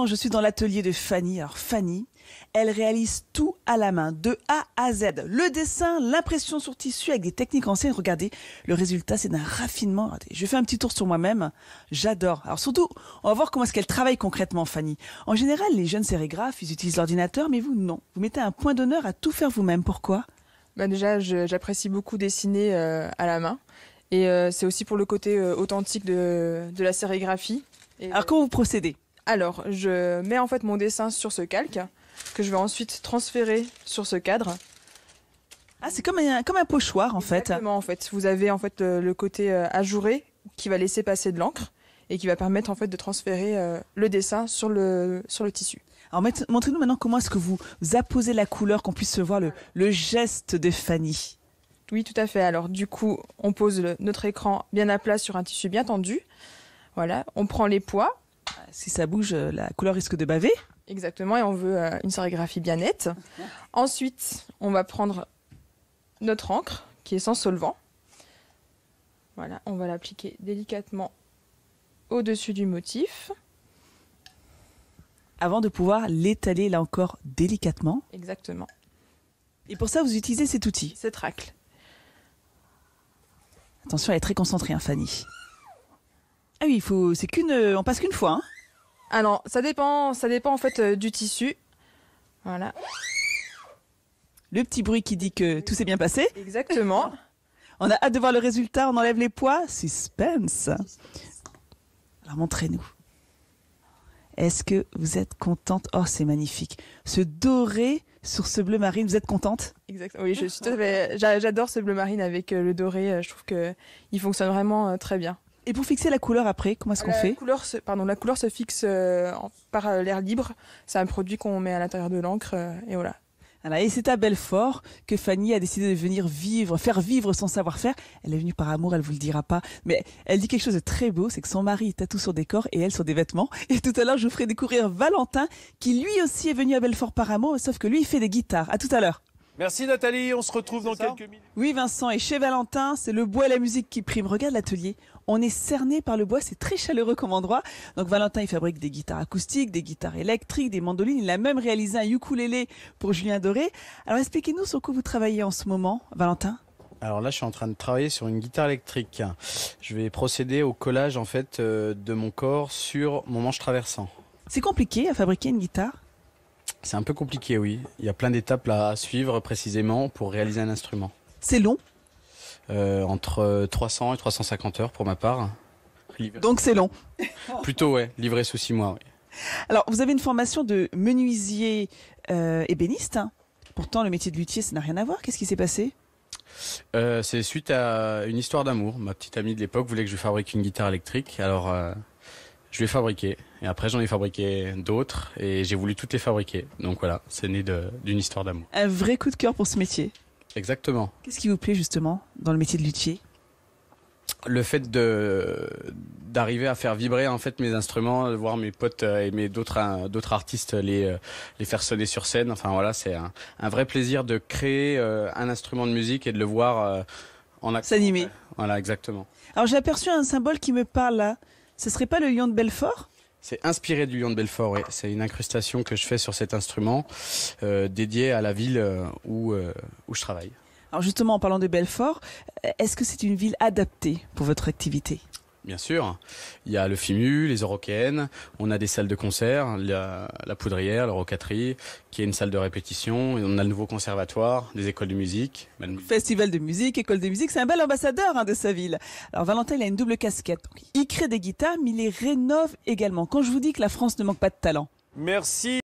Je suis dans l'atelier de Fanny. Alors Fanny, elle réalise tout à la main, de A à Z. Le dessin, l'impression sur tissu avec des techniques anciennes. Regardez, le résultat, c'est d'un raffinement. Regardez, je fais un petit tour sur moi-même. J'adore. Alors surtout, on va voir comment est-ce qu'elle travaille concrètement, Fanny. En général, les jeunes sérigraphes, ils utilisent l'ordinateur, mais vous, non. Vous mettez un point d'honneur à tout faire vous-même. Pourquoi ? Déjà, j'apprécie beaucoup dessiner à la main. Et c'est aussi pour le côté authentique de la sérigraphie. Alors comment vous procédez ? Alors, je mets en fait mon dessin sur ce calque, que je vais ensuite transférer sur ce cadre. Ah, c'est comme un pochoir en fait. Exactement, en fait. Vous avez en fait le côté ajouré qui va laisser passer de l'encre et qui va permettre en fait de transférer le dessin sur le tissu. Alors montrez-nous maintenant comment est-ce que vous apposez la couleur, qu'on puisse voir le geste de Fanny. Oui, tout à fait. Alors du coup, on pose notre écran bien à plat sur un tissu bien tendu. Voilà, on prend les poids. Si ça bouge, la couleur risque de baver. Exactement, et on veut une sérigraphie bien nette. Ensuite, on va prendre notre encre, qui est sans solvant. Voilà, on va l'appliquer délicatement au-dessus du motif. Avant de pouvoir l'étaler, là encore, délicatement. Exactement. Et pour ça, vous utilisez cet outil. Cette racle. Attention, elle est très concentrée, hein, Fanny. Ah oui, on passe qu'une fois, hein. Alors, ça dépend en fait du tissu. Voilà. Le petit bruit qui dit que tout s'est bien passé. Exactement. On a hâte de voir le résultat, on enlève les poids. Suspense. Alors, montrez-nous. Est-ce que vous êtes contente ? Oh, c'est magnifique. Ce doré sur ce bleu marine, vous êtes contente ? Exactement. Oui, j'adore ce bleu marine avec le doré. Je trouve qu'il fonctionne vraiment très bien. Et pour fixer la couleur après, comment est-ce qu'on fait ? La couleur se fixe par l'air libre. C'est un produit qu'on met à l'intérieur de l'encre et voilà. Voilà, et c'est à Belfort que Fanny a décidé de venir faire vivre son savoir-faire. Elle est venue par amour, elle vous le dira pas. Mais elle dit quelque chose de très beau, c'est que son mari tatoue sur des corps et elle sur des vêtements. Et tout à l'heure, je vous ferai découvrir Valentin, qui lui aussi est venu à Belfort par amour, sauf que lui, il fait des guitares. À tout à l'heure. Merci Nathalie, on se retrouve dans quelques minutes. Oui Vincent, et chez Valentin, c'est le bois et la musique qui priment. Regarde l'atelier, on est cerné par le bois, c'est très chaleureux comme endroit. Donc Valentin, il fabrique des guitares acoustiques, des guitares électriques, des mandolines. Il a même réalisé un ukulélé pour Julien Doré. Alors expliquez-nous sur quoi vous travaillez en ce moment, Valentin. Alors là, je suis en train de travailler sur une guitare électrique. Je vais procéder au collage en fait de mon corps sur mon manche traversant. C'est compliqué à fabriquer une guitare ? C'est un peu compliqué, oui. Il y a plein d'étapes là à suivre précisément pour réaliser un instrument. C'est long ? Entre 300 et 350 heures pour ma part. Donc c'est long. Plutôt, ouais. Livré sous 6 mois, oui. Alors, vous avez une formation de menuisier ébéniste. Hein. Pourtant, le métier de luthier, ça n'a rien à voir. Qu'est-ce qui s'est passé ? C'est suite à une histoire d'amour. Ma petite amie de l'époque voulait que je fabrique une guitare électrique. Alors, je l'ai fabriquée. Et après, j'en ai fabriqué d'autres. Et j'ai voulu toutes les fabriquer. Donc voilà, c'est né d'une histoire d'amour. Un vrai coup de cœur pour ce métier. Exactement. Qu'est-ce qui vous plaît justement dans le métier de luthier ? Le fait d'arriver à faire vibrer en fait mes instruments, de voir mes potes et d'autres artistes les faire sonner sur scène. Enfin voilà, c'est un vrai plaisir de créer un instrument de musique et de le voir en action. S'animer. Voilà, exactement. Alors j'ai aperçu un symbole qui me parle là. Ce serait pas le lion de Belfort ? C'est inspiré du lion de Belfort, oui. C'est une incrustation que je fais sur cet instrument dédié à la ville où je travaille. Alors justement, en parlant de Belfort, est-ce que c'est une ville adaptée pour votre activité ? Bien sûr. Il y a le FIMU, les Eurokéennes, on a des salles de concert, la Poudrière, la Rocaterie, qui est une salle de répétition, et on a le nouveau conservatoire, des écoles de musique. Festival de musique, école de musique, c'est un bel ambassadeur de sa ville. Alors Valentin, il a une double casquette. Donc, il crée des guitares, mais il les rénove également. Quand je vous dis que la France ne manque pas de talent. Merci.